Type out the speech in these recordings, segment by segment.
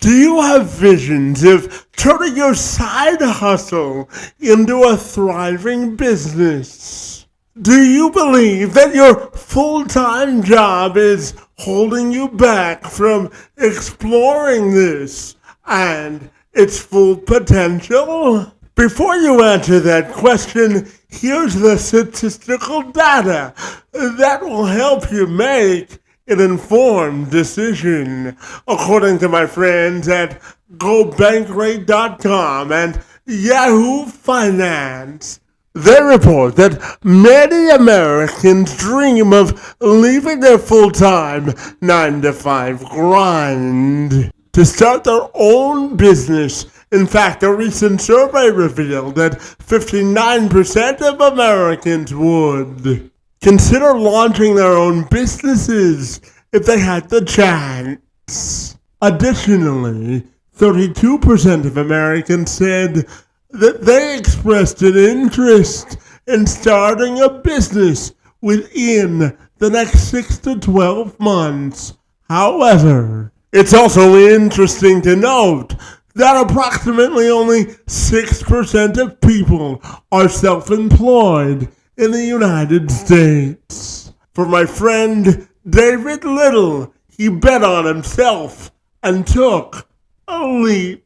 Do you have visions of turning your side hustle into a thriving business? Do you believe that your full-time job is holding you back from exploring this and its full potential? Before you answer that question, here's the statistical data that will help you make an informed decision. According to my friends at GOBankingRates.com and Yahoo Finance, they report that many Americans dream of leaving their full-time 9-to-5 grind to start their own business. In fact, a recent survey revealed that 59% of Americans would consider launching their own businesses if they had the chance. Additionally, 32% of Americans said that they expressed an interest in starting a business within the next 6 to 12 months. However, it's also interesting to note that approximately only 6% of people are self-employed in the United States. For my friend David Little, he bet on himself and took a leap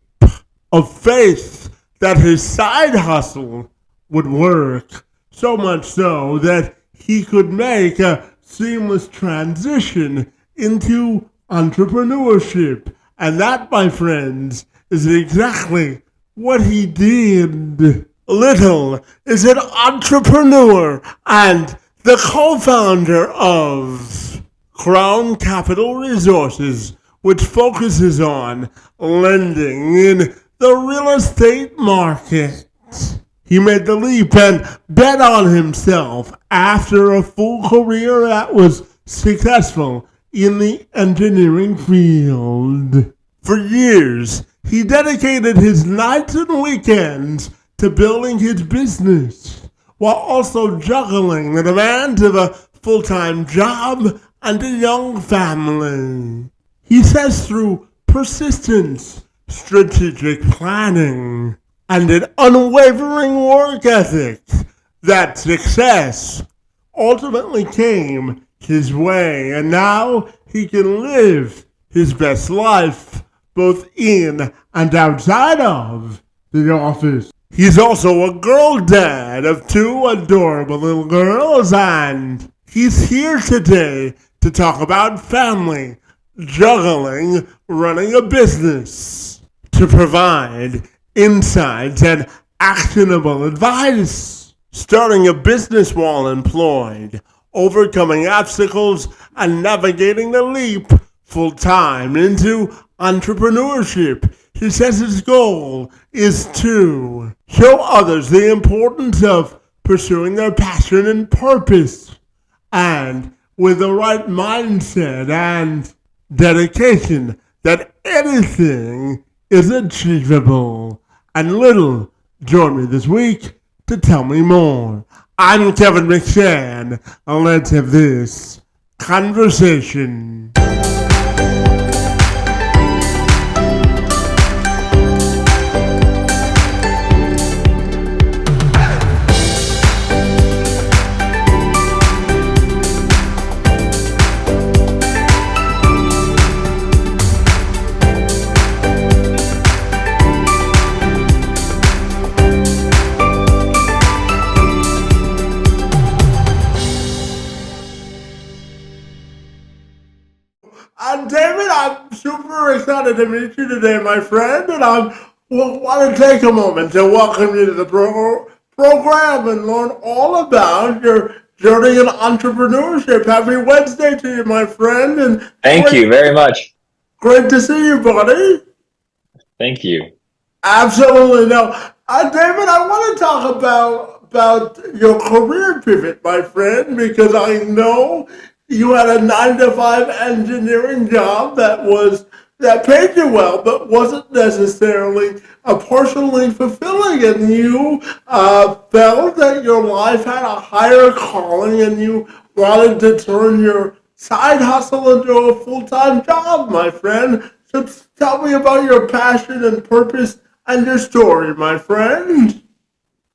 of faith that his side hustle would work, so much so that he could make a seamless transition into entrepreneurship. And that, my friends, is exactly what he did. Little is an entrepreneur and the co-founder of Crown Capital Resources, which focuses on lending in the real estate market. He made the leap and bet on himself after a full career that was successful in the engineering field. For years, he dedicated his nights and weekends to building his business, while also juggling the demands of a full-time job and a young family. He says through persistence, strategic planning, and an unwavering work ethic that success ultimately came his way, and now he can live his best life both in and outside of the office. He's also a girl dad of 2 adorable little girls, and he's here today to talk about family, juggling, running a business, to provide insights and actionable advice, starting a business while employed, overcoming obstacles, and navigating the leap full-time into entrepreneurship. He says his goal is to show others the importance of pursuing their passion and purpose, and with the right mindset and dedication, that anything is achievable. And Little joined me this week to tell me more. I'm Kevin McShann, and let's have this conversation. David, I'm super excited to meet you today, my friend, and I want to take a moment to welcome you to the program and learn all about your journey in entrepreneurship. Happy Wednesday to you, my friend. And thank you very much. Great to see you, buddy. Thank you. Absolutely. Now, David, I want to talk about your career pivot, my friend, because I know you had a 9-to-5 engineering job that paid you well, but wasn't necessarily personally fulfilling, and you felt that your life had a higher calling, and you wanted to turn your side hustle into a full-time job, my friend. So tell me about your passion and purpose and your story, my friend.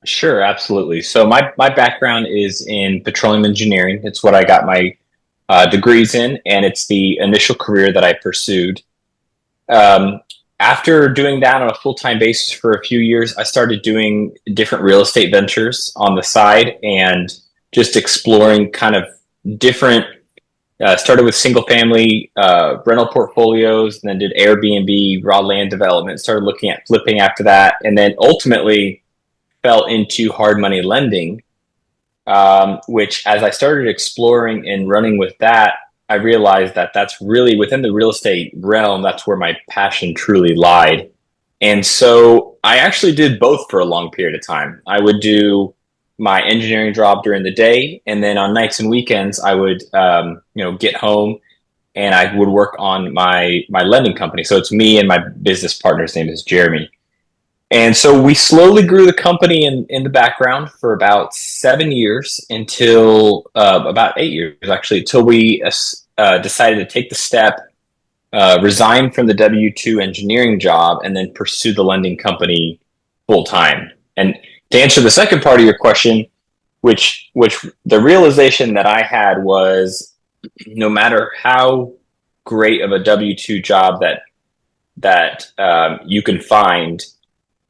Sure, absolutely. So my background is in petroleum engineering. It's what I got my degrees in, and it's the initial career that I pursued. Um, After doing that on a full-time basis for a few years, I started doing different real estate ventures on the side and just exploring kind of different. Started with single-family rental portfolios, and then did Airbnb, raw land development. Started looking at flipping after that, and then ultimately fell into hard money lending, which as I started exploring and running with that, I realized that that's really within the real estate realm. That's where my passion truly lied. And so I actually did both for a long period of time. I would do my engineering job during the day, and then on nights and weekends, I would, get home and I would work on my lending company. So it's me and my business partner's name is Jeremy. And so we slowly grew the company in the background for about 7 years until about 8 years, actually, until we decided to take the step, resign from the W-2 engineering job, and then pursue the lending company full time. And to answer the second part of your question, which the realization that I had was, no matter how great of a W-2 job that you can find,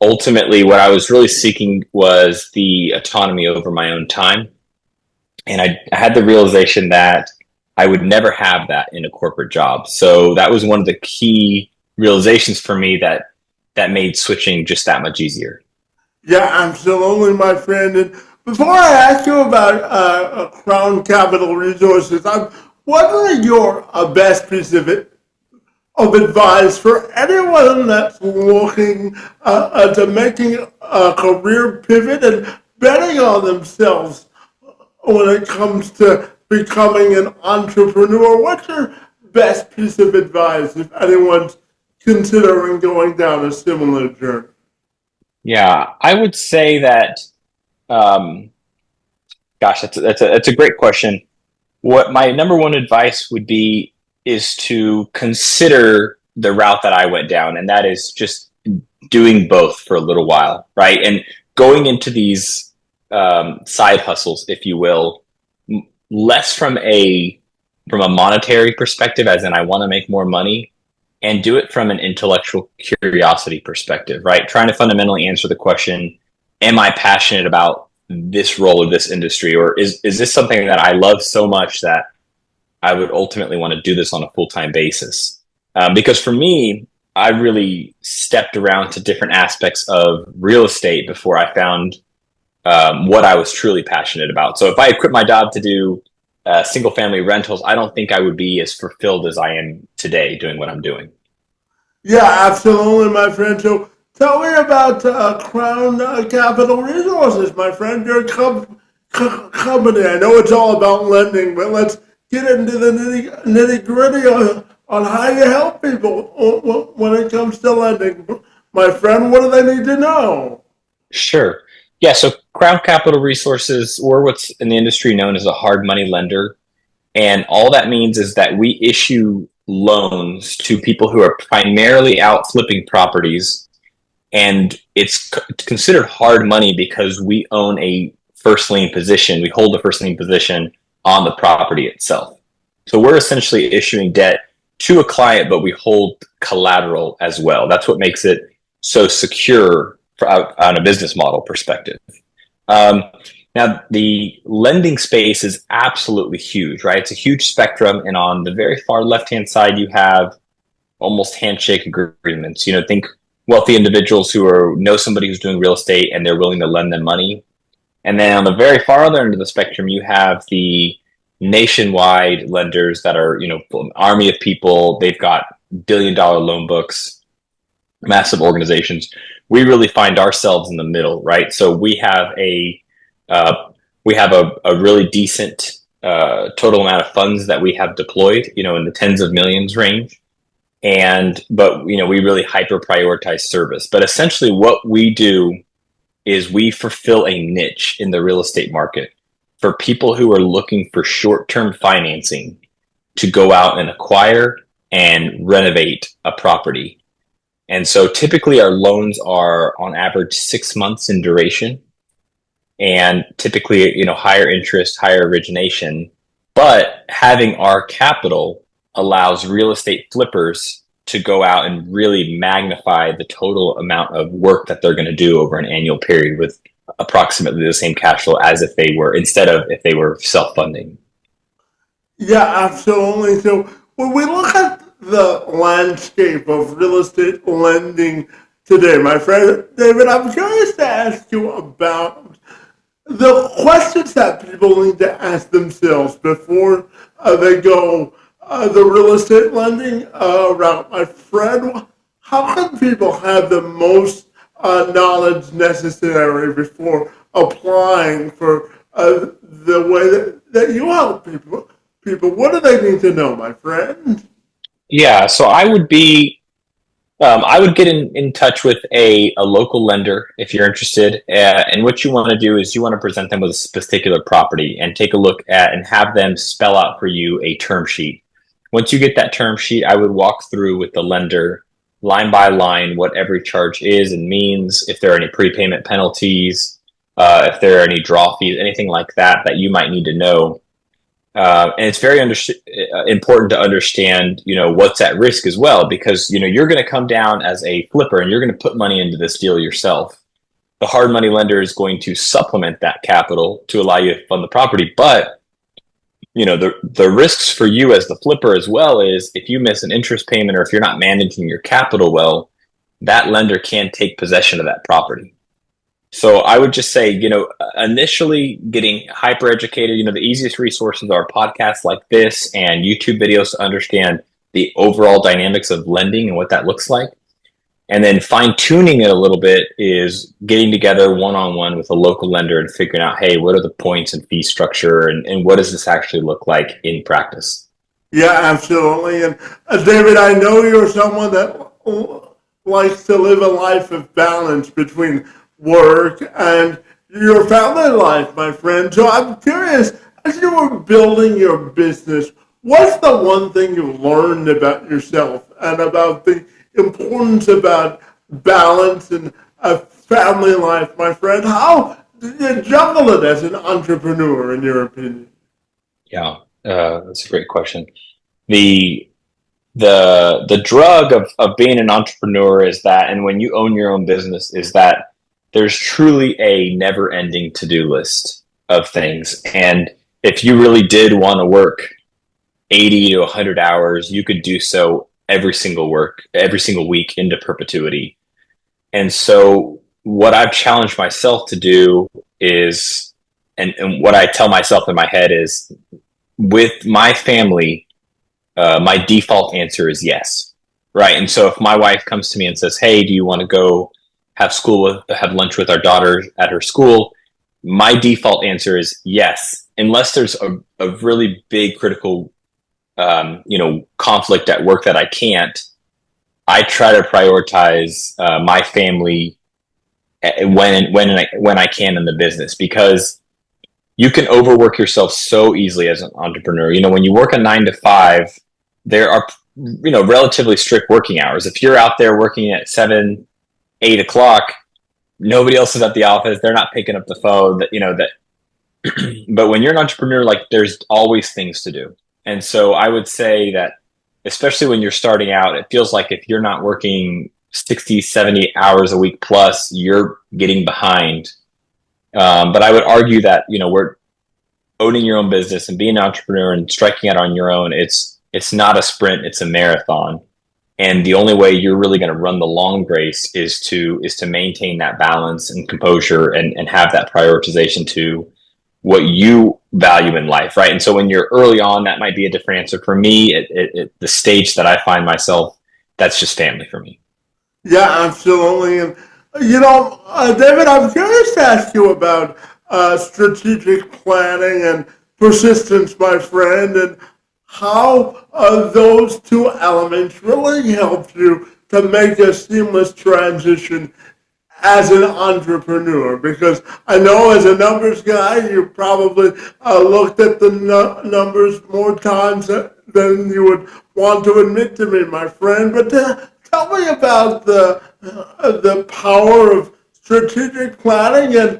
ultimately, what I was really seeking was the autonomy over my own time. And I had the realization that I would never have that in a corporate job. So that was one of the key realizations for me that made switching just that much easier. Yeah, absolutely, my friend. And before I ask you about Crown Capital Resources, I'm wondering your best piece of advice for anyone that's looking to making a career pivot and betting on themselves when it comes to becoming an entrepreneur. What's your best piece of advice if anyone's considering going down a similar journey? Yeah, I would say that, um, gosh, that's a great question. What my number one advice would be is to consider the route that I went down, and that is just doing both for a little while, right? And going into these side hustles, if you will, less from a monetary perspective, as in I want to make more money, and do it from an intellectual curiosity perspective, right? Trying to fundamentally answer the question, am I passionate about this role of this industry, or is this something that I love so much that I would ultimately want to do this on a full-time basis? Because for me, I really stepped around to different aspects of real estate before I found what I was truly passionate about. So if I had quit my job to do single family rentals, I don't think I would be as fulfilled as I am today doing what I'm doing. Yeah, absolutely, my friend. So tell me about Crown Capital Resources, my friend. Your company. I know it's all about lending, but let's get into the nitty gritty on how you help people when it comes to lending. My friend, what do they need to know? Sure. Yeah, so Crown Capital Resources, we're what's in the industry known as a hard money lender. And all that means is that we issue loans to people who are primarily out flipping properties. And it's considered hard money because we own a first lien position. We hold the first lien position on the property itself. So we're essentially issuing debt to a client, but we hold collateral as well. That's what makes it so secure on a business model perspective. Um, Now, the lending space is absolutely huge, right? It's a huge spectrum. And on the very far left-hand side, you have almost handshake agreements. Think wealthy individuals who know somebody who's doing real estate and they're willing to lend them money. And then on the very far other end of the spectrum, you have the nationwide lenders that are, an army of people. They've got billion-dollar loan books, massive organizations. We really find ourselves in the middle, right? So we have a really decent total amount of funds that we have deployed, in the tens of millions range. But we really hyper prioritize service. But essentially what we do is we fulfill a niche in the real estate market for people who are looking for short-term financing to go out and acquire and renovate a property. And so typically our loans are on average 6 months in duration, and typically, higher interest, higher origination. But having our capital allows real estate flippers to go out and really magnify the total amount of work that they're going to do over an annual period with approximately the same cash flow as if they were self-funding. Yeah, absolutely. So when we look at the landscape of real estate lending today, my friend David, I'm curious to ask you about the questions that people need to ask themselves before they go the real estate lending route. My friend, how can people have the most knowledge necessary before applying for the way that you help people? What do they need to know, my friend? Yeah, so I would get in touch with a local lender if you're interested. And what you want to do is you want to present them with a particular property and take a look at and have them spell out for you a term sheet. Once you get that term sheet, I would walk through with the lender line by line what every charge is and means, if there are any prepayment penalties, if there are any draw fees, anything like that you might need to know. And it's very important to understand, what's at risk as well, because, you're going to come down as a flipper and you're going to put money into this deal yourself. The hard money lender is going to supplement that capital to allow you to fund the property. But, the risks for you as the flipper as well is if you miss an interest payment or if you're not managing your capital well, that lender can take possession of that property. So I would just say, initially getting hyper educated, the easiest resources are podcasts like this and YouTube videos to understand the overall dynamics of lending and what that looks like. And then fine tuning it a little bit is getting together one-on-one with a local lender and figuring out, hey, what are the points and fee structure and what does this actually look like in practice? Yeah, absolutely. And David, I know you're someone that likes to live a life of balance between work and your family life, my friend. So I'm curious, as you were building your business, what's the one thing you learned about yourself and about the importance about balance and a family life, my friend? How do you juggle it as an entrepreneur, in your opinion? Yeah, that's a great question. The drug of being an entrepreneur is that, and when you own your own business, is that there's truly a never-ending to-do list of things. And if you really did want to work 80 to 100 hours, you could do so every single week into perpetuity. And so what I've challenged myself to do is, and what I tell myself in my head is, with my family, my default answer is yes. Right. And so if my wife comes to me and says, hey, do you want to go have lunch with our daughter at her school? My default answer is yes, unless there's a really big critical, conflict at work that I can't. I try to prioritize my family when I can in the business, because you can overwork yourself so easily as an entrepreneur. When you work a 9 to 5, there are relatively strict working hours. If you're out there working at 7-8 o'clock, nobody else is at the office. They're not picking up the phone. But when you're an entrepreneur, like, there's always things to do. And so I would say that, especially when you're starting out, it feels like if you're not working 60, 70 hours a week plus, you're getting behind. But I would argue that, we're owning your own business and being an entrepreneur and striking out on your own. It's not a sprint, it's a marathon. And the only way you're really going to run the long race is to maintain that balance and composure and have that prioritization to what you value in life, right? And so when you're early on, that might be a different answer. For me, the stage that I find myself, that's just family for me. Yeah, absolutely. And, David, I'm curious to ask you about strategic planning and persistence, my friend, and how those two elements really helped you to make a seamless transition as an entrepreneur. Because I know as a numbers guy, you probably looked at the numbers more times than you would want to admit to me, my friend, but tell me about the power of strategic planning and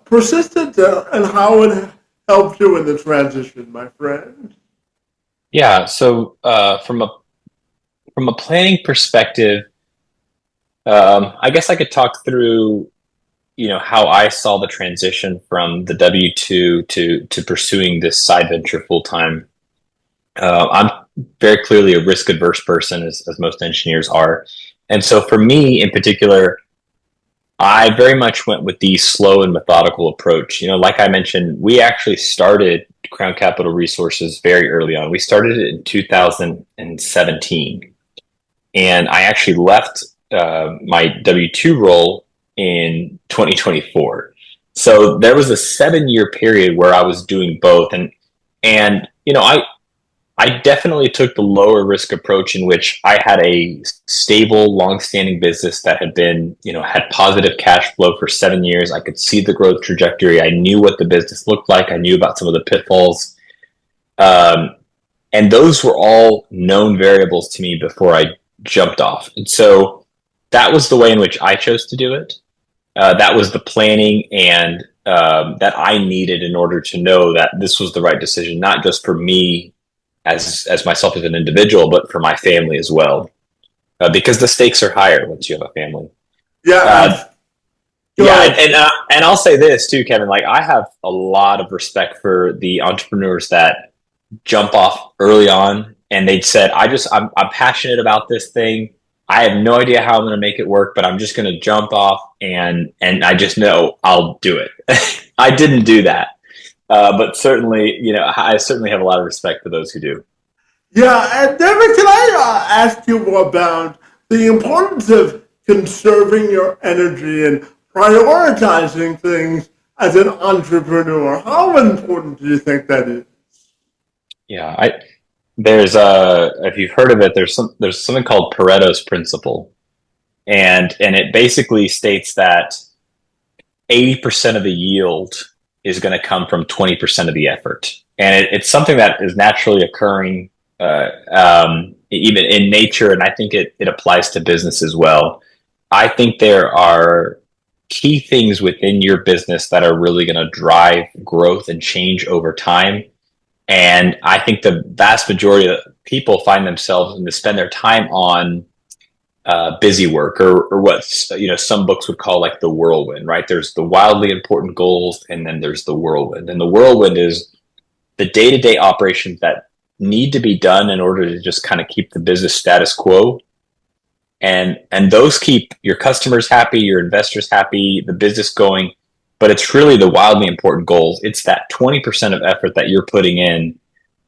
persistence and how it helped you in the transition, my friend. Yeah. So from a planning perspective, I guess I could talk through, how I saw the transition from the W-2 to pursuing this side venture full time. I'm very clearly a risk adverse person, as most engineers are, and so for me in particular, I very much went with the slow and methodical approach. Like I mentioned, we actually started Crown Capital Resources very early on. We started it in 2017, and I actually left my W-2 role in 2024. So there was a 7 year period where I was doing both, and I definitely took the lower risk approach in which I had a stable, long-standing business that had positive cash flow for 7 years. I could see the growth trajectory. I knew what the business looked like. I knew about some of the pitfalls. Um, and those were all known variables to me before I jumped off. And so that was the way in which I chose to do it. That was the planning and that I needed in order to know that this was the right decision, not just for me as myself as an individual, but for my family as well, because the stakes are higher once you have a family. Yeah, Yeah, and I'll say this too, Kevin. Like I have a lot of respect for the entrepreneurs that jump off early on, and they'd said, I'm passionate about this thing. I have no idea how I'm going to make it work, but I'm just going to jump off, and I just know I'll do it. I didn't do that. But certainly, I certainly have a lot of respect for those who do. yeah. And David, can I ask you about the importance of conserving your energy and prioritizing things as an entrepreneur? How important do you think that is? Yeah, there's if you've heard of it, there's something called Pareto's principle, and it basically states that 80% of the yield is going to come from 20% of the effort, and it's something that is naturally occurring even in nature, and I think it applies to business as well. I think there are key things within your business that are really going to drive growth and change over time. And I think the vast majority of people find themselves and to spend their time on busy work or what some books would call like the whirlwind, right? There's the wildly important goals, and then there's the whirlwind. And the whirlwind is the day-to-day operations that need to be done in order to just kind of keep the business status quo. And those keep your customers happy, your investors happy, the business going. But it's really the wildly important goals. It's that 20% of effort that you're putting in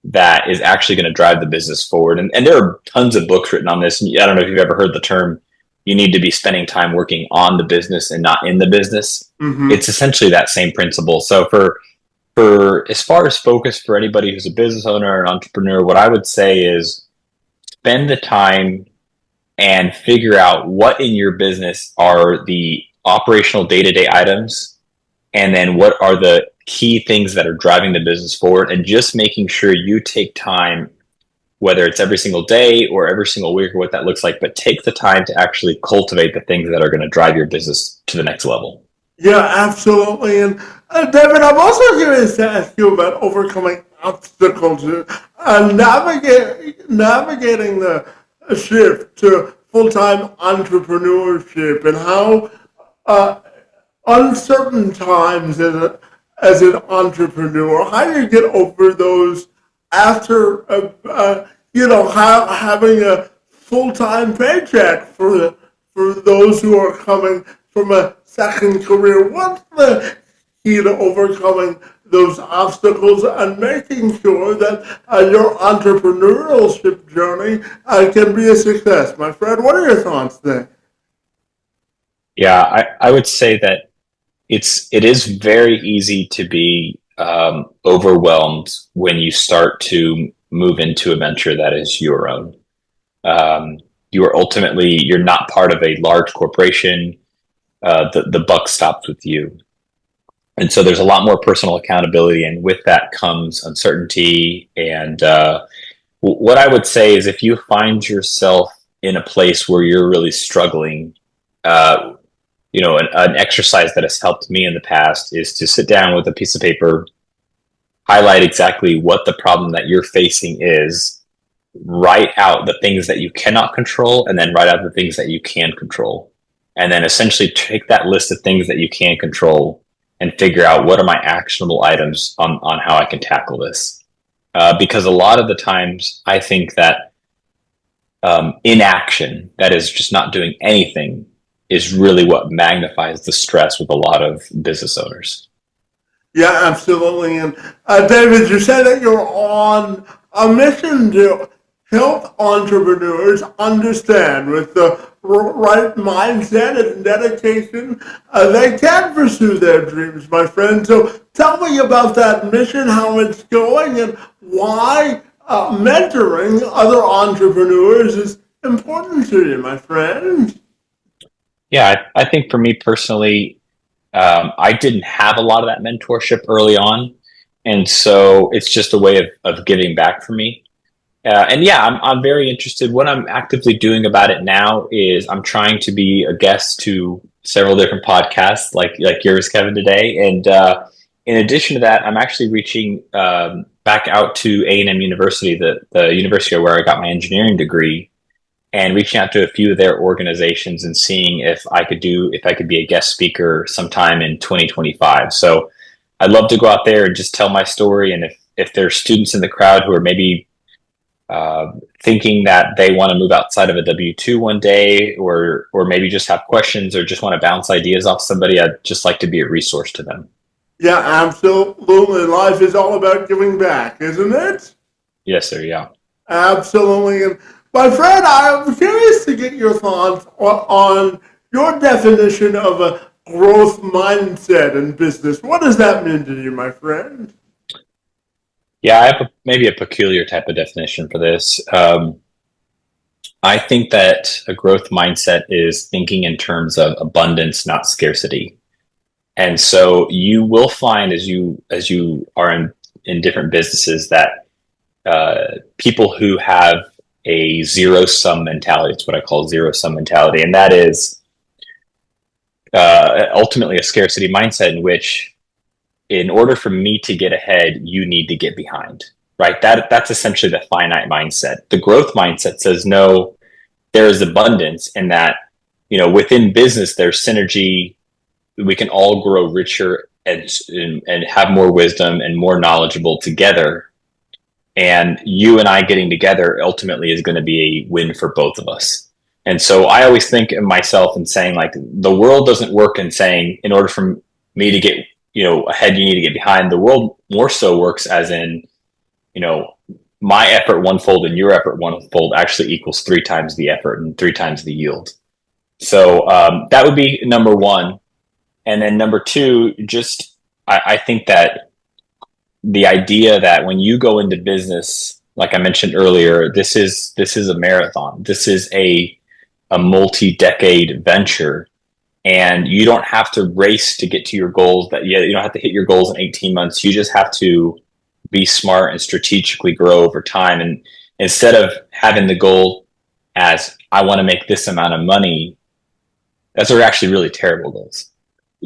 that is actually going to drive the business forward. And there are tons of books written on this. I don't know if you've ever heard the term, you need to be spending time working on the business and not in the business. Mm-hmm. It's essentially that same principle. So for as far as focus for anybody who's a business owner or an entrepreneur, what I would say is spend the time and figure out what in your business are the operational day-to-day items, and then what are the key things that are driving the business forward, and just making sure you take time, whether it's every single day or every single week or what that looks like, but take the time to actually cultivate the things that are going to drive your business to the next level. Yeah, absolutely. And David, I'm also curious to ask you about overcoming obstacles, navigating the shift to full-time entrepreneurship, and how uncertain times as an entrepreneur, how do you get over those after having a full-time paycheck for those who are coming from a second career? What's the key to overcoming those obstacles and making sure that your entrepreneurship journey can be a success? My friend, what are your thoughts there? Yeah, I would say that it is very easy to be overwhelmed when you start to move into a venture that is your own. You're not part of a large corporation. The buck stops with you, and so there's a lot more personal accountability, and with that comes uncertainty and What I would say is if you find yourself in a place where you're really struggling, uh, an exercise that has helped me in the past is to sit down with a piece of paper, highlight exactly what the problem that you're facing is, write out the things that you cannot control, and then write out the things that you can control. And then essentially take that list of things that you can control and figure out what are my actionable items on how I can tackle this. Because a lot of the times I think that inaction, that is just not doing anything, is really what magnifies the stress with a lot of business owners. Yeah, absolutely. And David, you said that you're on a mission to help entrepreneurs understand with the right mindset and dedication, they can pursue their dreams, my friend. So tell me about that mission, how it's going, and why mentoring other entrepreneurs is important to you, my friend. Yeah, I think for me personally, I didn't have a lot of that mentorship early on. And so it's just a way of giving back for me. And yeah, I'm very interested. What I'm actively doing about it now is I'm trying to be a guest to several different podcasts like yours, Kevin, today. And in addition to that, I'm actually reaching back out to A&M University, the university where I got my engineering degree, and reaching out to a few of their organizations and seeing if I could be a guest speaker sometime in 2025. So I'd love to go out there and just tell my story. And if there's students in the crowd who are maybe thinking that they want to move outside of a W-2 one day, or maybe just have questions or just want to bounce ideas off somebody, I'd just like to be a resource to them. Yeah, absolutely. Life is all about giving back, isn't it? Yes, sir. Yeah. Absolutely. And my friend, I'm curious to get your thoughts on your definition of a growth mindset in business. What does that mean to you, my friend? Yeah, I have maybe a peculiar type of definition for this. I think that a growth mindset is thinking in terms of abundance, not scarcity. And so you will find as you are in different businesses that people who have a zero sum mentality, it's what I call zero sum mentality, and that is ultimately a scarcity mindset in which, in order for me to get ahead, you need to get behind. Right? That's essentially the finite mindset. The growth mindset says no, there is abundance, and that within business there's synergy. We can all grow richer and have more wisdom and more knowledgeable together. And you and I getting together ultimately is going to be a win for both of us. And so I always think of myself and saying, like, the world doesn't work in saying, in order for me to get ahead, you need to get behind. The world more so works as in, my effort onefold and your effort onefold actually equals three times the effort and three times the yield. So that would be number one. And then number two, just I think that the idea that when you go into business, like I mentioned earlier, this is a marathon. This is a multi-decade venture, and you don't have to race to get to your goals. You don't have to hit your goals in 18 months. You just have to be smart and strategically grow over time. And instead of having the goal as I want to make this amount of money, those are actually really terrible goals.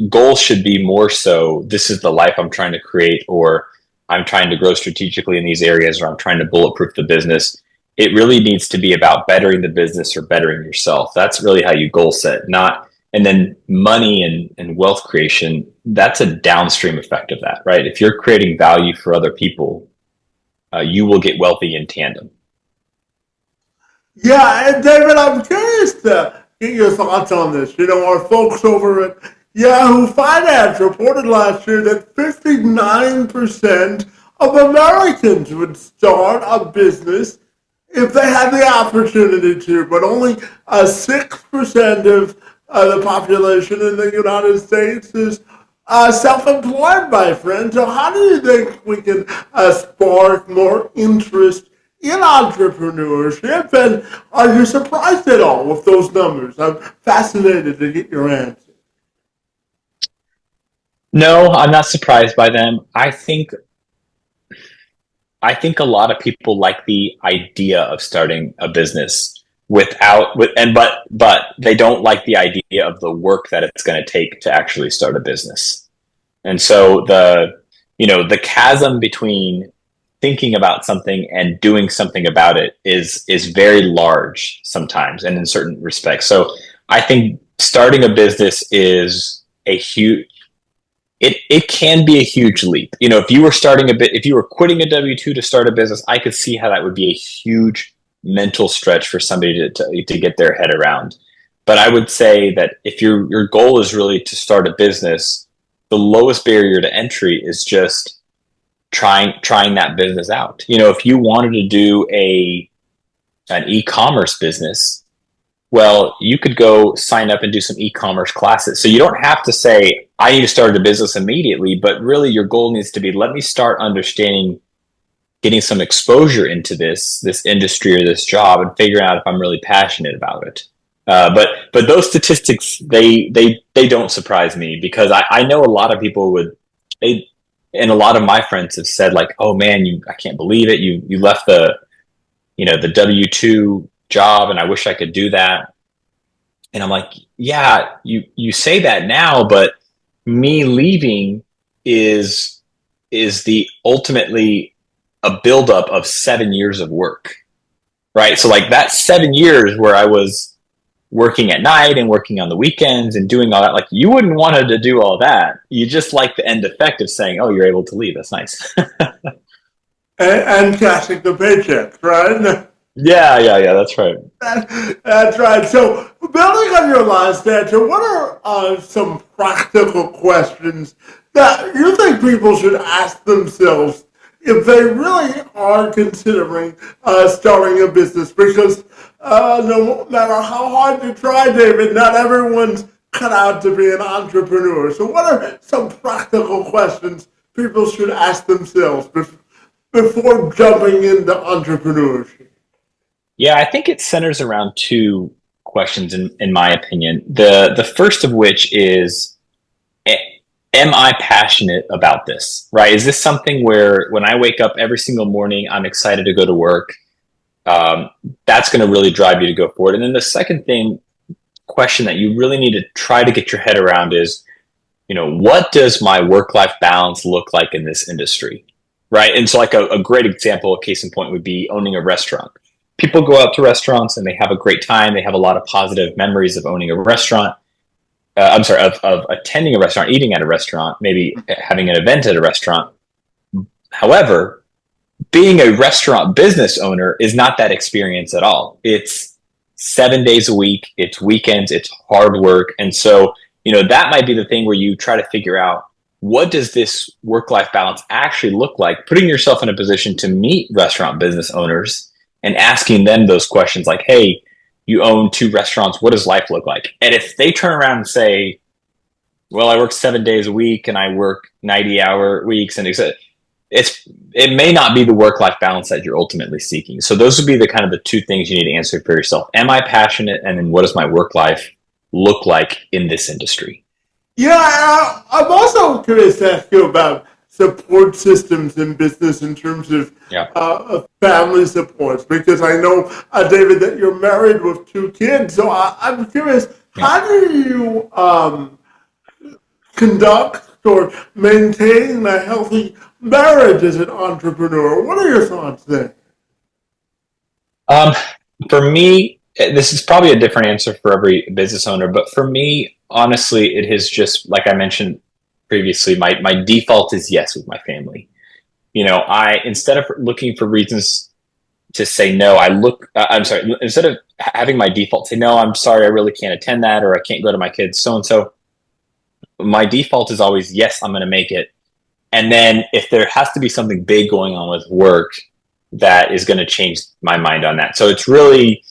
Goals should be more so, this is the life I'm trying to create, or I'm trying to grow strategically in these areas, or I'm trying to bulletproof the business. It really needs to be about bettering the business or bettering yourself. That's really how you goal set, not, and then money and wealth creation, that's a downstream effect of that, right? If you're creating value for other people, you will get wealthy in tandem. Yeah, and David, I'm curious to get your thoughts on this. Our folks over at Yahoo Finance reported last year that 59% of Americans would start a business if they had the opportunity to, but only 6% of the population in the United States is self-employed, my friend. So how do you think we can spark more interest in entrepreneurship? And are you surprised at all with those numbers? I'm fascinated to get your answer. No, I'm not surprised by them. I think I think a lot of people like the idea of starting a business but they don't like the idea of the work that it's going to take to actually start a business. And so the chasm between thinking about something and doing something about it is very large sometimes and in certain respects. So I think starting a business is a huge it can be a huge leap. If you were if you were quitting a W-2 to start a business, I could see how that would be a huge mental stretch for somebody to get their head around. But I would say that if your goal is really to start a business, the lowest barrier to entry is just trying that business out. If you wanted to do an e-commerce business, well, you could go sign up and do some e-commerce classes. So you don't have to say, I need to start a business immediately, but really your goal needs to be, let me start understanding, getting some exposure into this industry or this job and figuring out if I'm really passionate about it. But those statistics, they don't surprise me, because I know a lot of people and a lot of my friends have said, like, oh man, I can't believe it. You left the W-2 job, and I wish I could do that. And I'm like, yeah, you say that now, but me leaving is the ultimately a buildup of 7 years of work, right? So like that 7 years where I was working at night and working on the weekends and doing all that, like, you wouldn't want to do all that. You just like the end effect of saying, oh, you're able to leave. That's nice. And cashing the paycheck, right? Yeah, that's right. That's right. So, building on your last answer, what are some practical questions that you think people should ask themselves if they really are considering starting a business? Because no matter how hard you try, David, not everyone's cut out to be an entrepreneur. So, what are some practical questions people should ask themselves before jumping into entrepreneurship? Yeah, I think it centers around two questions in my opinion. The first of which is, am I passionate about this? Right? Is this something where when I wake up every single morning, I'm excited to go to work? That's going to really drive you to go forward. And then the second question that you really need to try to get your head around is, what does my work-life balance look like in this industry? Right? And so like a great example, a case in point, would be owning a restaurant. People go out to restaurants and they have a great time. They have a lot of positive memories of owning a restaurant. Of attending a restaurant, eating at a restaurant, maybe having an event at a restaurant. However, being a restaurant business owner is not that experience at all. It's 7 days a week. It's weekends. It's hard work. And so, that might be the thing where you try to figure out, what does this work-life balance actually look like? Putting yourself in a position to meet restaurant business owners and asking them those questions like, hey, you own 2 restaurants. What does life look like? And if they turn around and say, well, I work 7 days a week and I work 90-hour weeks, and it may not be the work-life balance that you're ultimately seeking. So those would be the 2 things you need to answer for yourself. Am I passionate? And then what does my work life look like in this industry? Yeah, I'm also curious to ask you about support systems in business in terms of family supports, because I know, David, that you're married with 2 kids. So I'm curious, how do you conduct or maintain a healthy marriage as an entrepreneur? What are your thoughts there? For me, this is probably a different answer for every business owner, but for me, honestly, it is just, like I mentioned previously, my default is yes with my family. Instead of looking for reasons to say no, instead of having my default say, no, I'm sorry, I really can't attend that, or I can't go to my kids, so-and-so, my default is always, yes, I'm going to make it. And then if there has to be something big going on with work, that is going to change my mind on that. So it's really,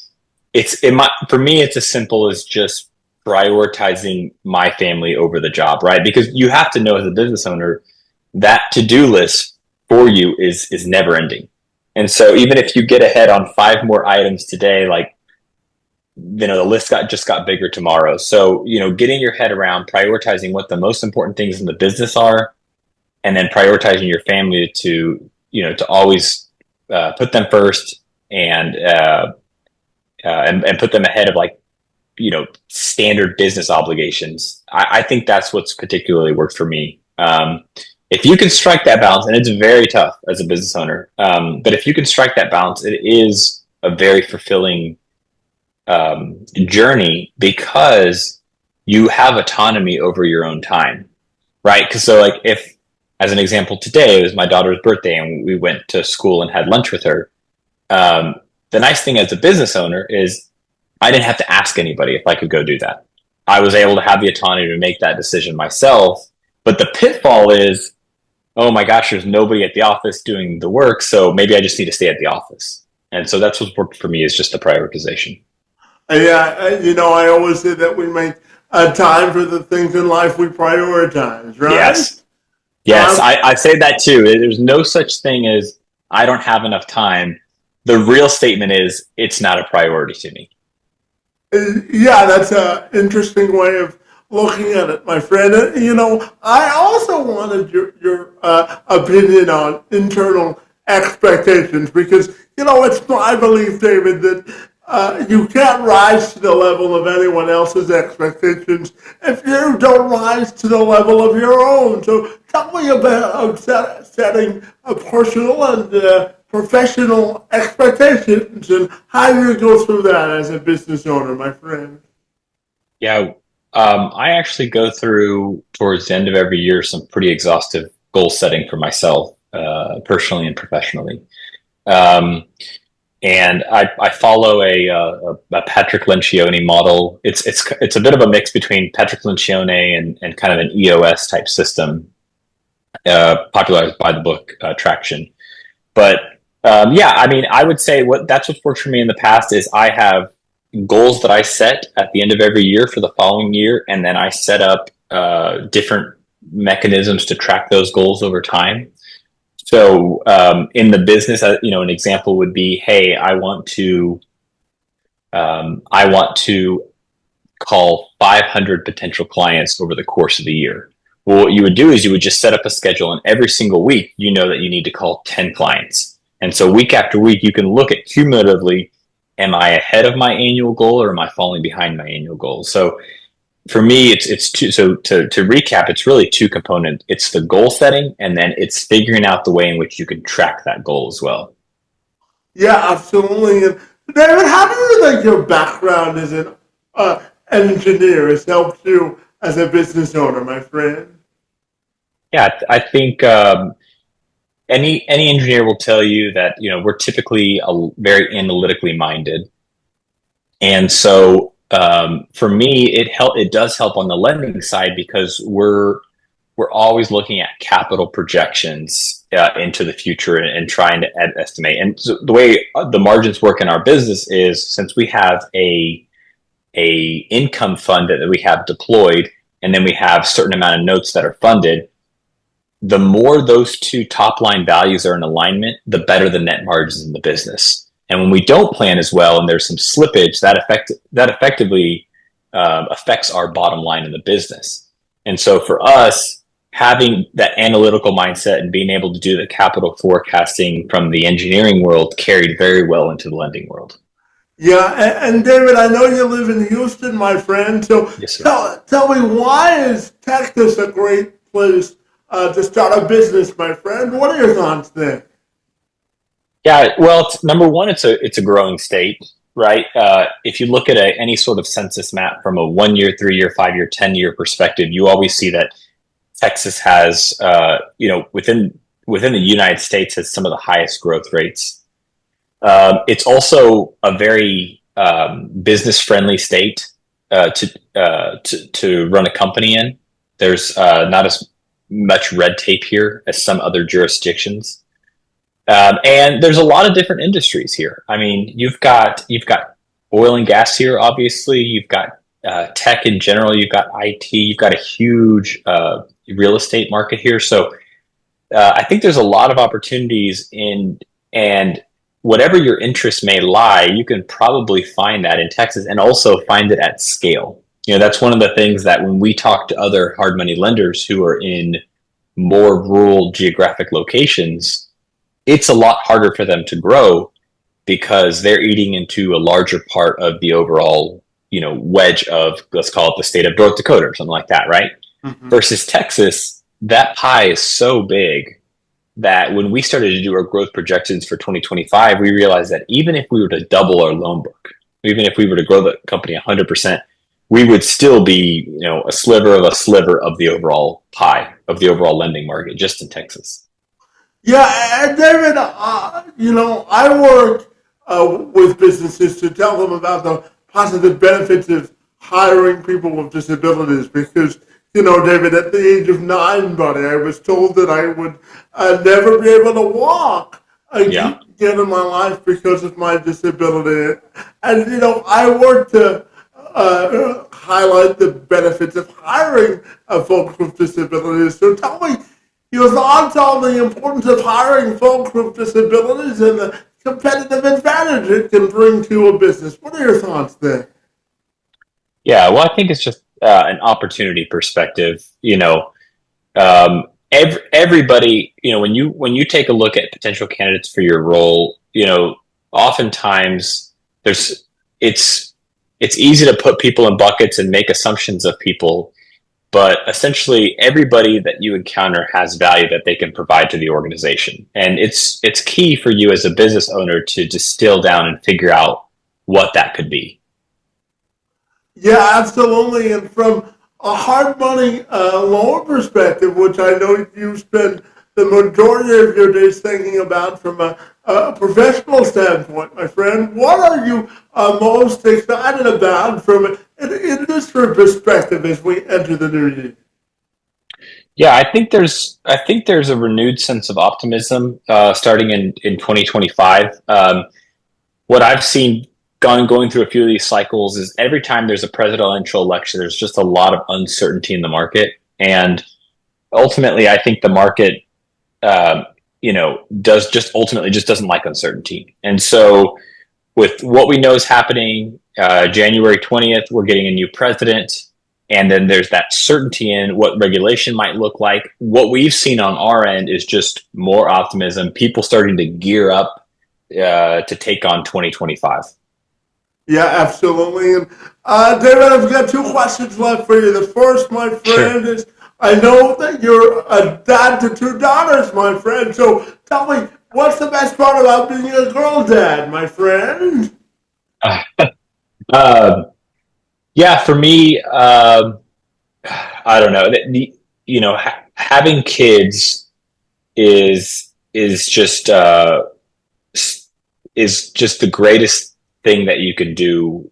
for me, it's as simple as just prioritizing my family over the job, right? Because you have to know, as a business owner, that to-do list for you is never ending. And so even if you get ahead on 5 more items today, like, the list just got bigger tomorrow. So, getting your head around prioritizing what the most important things in the business are, and then prioritizing your family to, to always put them first and put them ahead of like, standard business obligations. I think that's what's particularly worked for me. If you can strike that balance, and it's very tough as a business owner, but if you can strike that balance, it is a very fulfilling journey because you have autonomy over your own time, right? Because so like if, as an example, today it was my daughter's birthday and we went to school and had lunch with her. The nice thing as a business owner is I didn't have to ask anybody if I could go do that. I was able to have the autonomy to make that decision myself. But the pitfall is, oh my gosh, there's nobody at the office doing the work, so maybe I just need to stay at the office. And so that's what's worked for me is just the prioritization. Yeah, I always say that we make time for the things in life we prioritize, right? Yes, I say that too. There's no such thing as I don't have enough time. The real statement is it's not a priority to me. Yeah, that's an interesting way of looking at it, my friend. I also wanted your opinion on internal expectations because, it's my belief, David, that you can't rise to the level of anyone else's expectations if you don't rise to the level of your own. So tell me about setting a personal and professional expectations and how you go through that as a business owner, my friend. Yeah, I actually go through towards the end of every year some pretty exhaustive goal setting for myself, personally and professionally. And I follow a Patrick Lencioni model. It's a bit of a mix between Patrick Lencioni and kind of an EOS type system, popularized by the book Traction. But I would say what's worked for me in the past is I have goals that I set at the end of every year for the following year, and then I set up different mechanisms to track those goals over time. So in the business, an example would be, hey, I want to call 500 potential clients over the course of the year. Well, what you would do is you would just set up a schedule, and every single week, that you need to call 10 clients. And so week after week, you can look at cumulatively, am I ahead of my annual goal or am I falling behind my annual goal? So for me, it's two. So to recap, it's really two components. It's the goal setting, and then it's figuring out the way in which you can track that goal as well. Yeah, absolutely. And David, how do you think your background as an engineer has helped you as a business owner, my friend? Yeah, I think any engineer will tell you that we're typically very analytically minded, and so for me, it does help on the lending side because we're always looking at capital projections into the future and trying to estimate. And so the way the margins work in our business is since we have a income fund that we have deployed, and then we have a certain amount of notes that are funded. The more those two top line values are in alignment, the better the net margins in the business. And when we don't plan as well and there's some slippage, that effectively affects our bottom line in the business. And so for us, having that analytical mindset and being able to do the capital forecasting from the engineering world carried very well into the lending world. Yeah, and David, I know you live in Houston, my friend. So yes, tell me, why is Texas a great place to start a business, my friend? What are your thoughts there? Yeah, well, number one, it's a growing state, right? If you look at any sort of census map from a 1 year, 3 year, 5 year, 10-year perspective, you always see that Texas has, within the United States, has some of the highest growth rates. It's also a very business-friendly state to run a company in. There's not as much red tape here as some other jurisdictions, and there's a lot of different industries here. I mean, you've got oil and gas here, obviously. You've got tech in general. You've got IT. You've got a huge real estate market here. So I think there's a lot of opportunities and whatever your interest may lie, you can probably find that in Texas and also find it at scale. That's one of the things that when we talk to other hard money lenders who are in more rural geographic locations, it's a lot harder for them to grow because they're eating into a larger part of the overall, wedge of, let's call it the state of North Dakota or something like that, right? Mm-hmm. Versus Texas, that pie is so big that when we started to do our growth projections for 2025, we realized that even if we were to double our loan book, even if we were to grow the company 100%, we would still be, a sliver of the overall pie of the overall lending market just in Texas. Yeah, and David, I work with businesses to tell them about the positive benefits of hiring people with disabilities because, David, at the age of 9, buddy, I was told that I would never be able to walk Yeah. again in my life because of my disability. And, I work to highlight the benefits of hiring folks with disabilities. So tell me your thoughts on the importance of hiring folks with disabilities and the competitive advantage it can bring to a business. What are your thoughts there? Yeah. Well, I think it's just an opportunity perspective. Everybody, when you take a look at potential candidates for your role, oftentimes it's it's easy to put people in buckets and make assumptions of people, but essentially everybody that you encounter has value that they can provide to the organization, and it's key for you as a business owner to distill down and figure out what that could be. Yeah, absolutely. And from a hard money loan perspective, which I know you spend the majority of your days thinking about from a professional standpoint, my friend, what are you most excited about from an industry perspective as we enter the new year? Yeah, I think there's a renewed sense of optimism starting in 2025. What I've seen going through a few of these cycles is every time there's a presidential election, there's just a lot of uncertainty in the market, and ultimately, I think the market, does just ultimately just doesn't like uncertainty, and so with what we know is happening, January 20th, we're getting a new president. And then there's that certainty in what regulation might look like. What we've seen on our end is just more optimism, people starting to gear up to take on 2025. Yeah, absolutely. And David, I've got two questions left for you. The first, my Sure. friend, is I know that you're a dad to two daughters, my friend. So tell me, what's the best part about being a girl dad, my friend? Um, yeah, for me, I don't know. Having kids is just is just the greatest thing that you can do.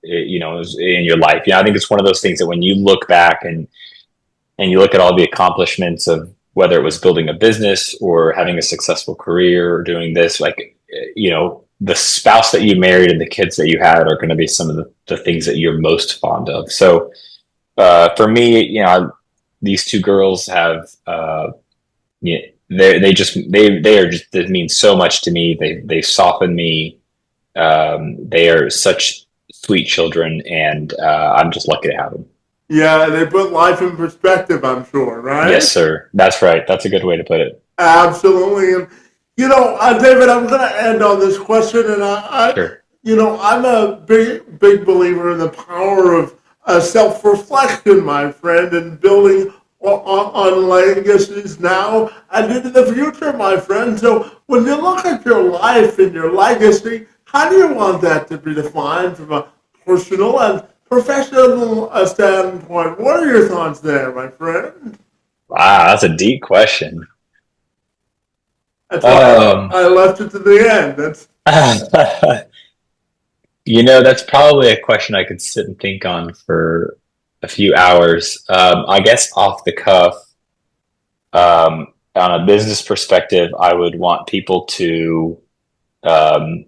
In your life. I think it's one of those things that when you look back and you look at all the accomplishments of whether it was building a business or having a successful career or doing this, like, the spouse that you married and the kids that you had are going to be some of the things that you're most fond of. So for me, these two girls have, yeah, they are just, they mean so much to me. They soften me. They are such sweet children, and I'm just lucky to have them. Yeah, they put life in perspective, I'm sure, Yes, right? sir. That's right. That's a good way to put it. Absolutely. And, David, I'm going to end on this question. And Sure. I'm a big believer in the power of self reflection, my friend, and building on legacies now and into the future, my friend. So when you look at your life and your legacy, how do you want that to be defined from a personal and professional standpoint? What are your thoughts there, my friend? Wow, that's a deep question. That's why Um, I left it to the end. That's that's probably a question I could sit and think on for a few hours. I guess off the cuff, on a business perspective, I would want people to um,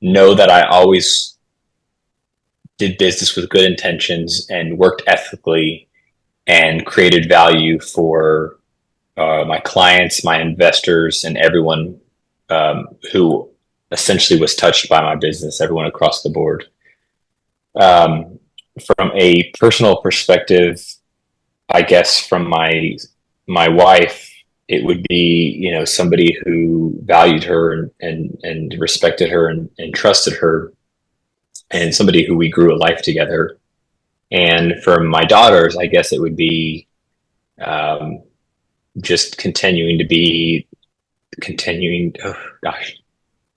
know that I always did business with good intentions and worked ethically and created value for my clients, my investors, and everyone who essentially was touched by my business, everyone across the board. Um, from a personal perspective, I guess from my wife, it would be, you know, somebody who valued her and respected her and trusted her, and somebody who we grew a life together. And for my daughters, I guess it would be um, just oh gosh,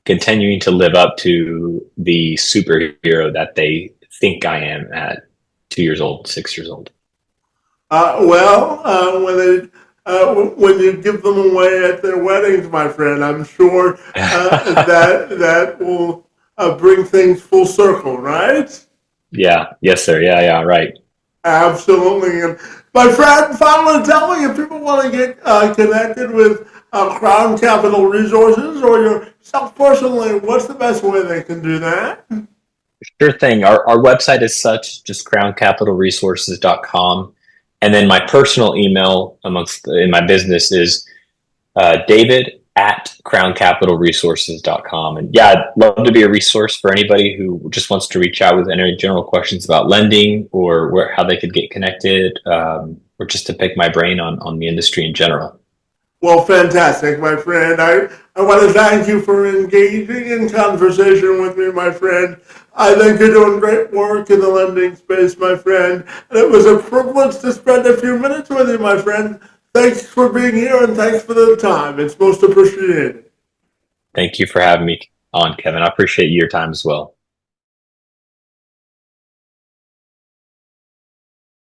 continuing to live up to the superhero that they think I am at 2 years old, 6 years old. When you give them away at their weddings, my friend, I'm sure that will bring things full circle, right? Yeah. Yes, sir. Yeah. Yeah. Right. Absolutely. And my friend, finally, tell me if people want to get connected with Crown Capital Resources or yourself personally, what's the best way they can do that? Sure thing. Our website is such, just crowncapitalresources.com. And then my personal email in my business is David at crowncapitalresources.com. And yeah, I'd love to be a resource for anybody who just wants to reach out with any general questions about lending or how they could get connected, or just to pick my brain on the industry in general. Well, fantastic, my friend. I want to thank you for engaging in conversation with me, my friend. I think you're doing great work in the lending space, my friend. And it was a privilege to spend a few minutes with you, my friend. Thanks for being here and thanks for the time. It's most appreciated. Thank you for having me on, Kevin. I appreciate your time as well.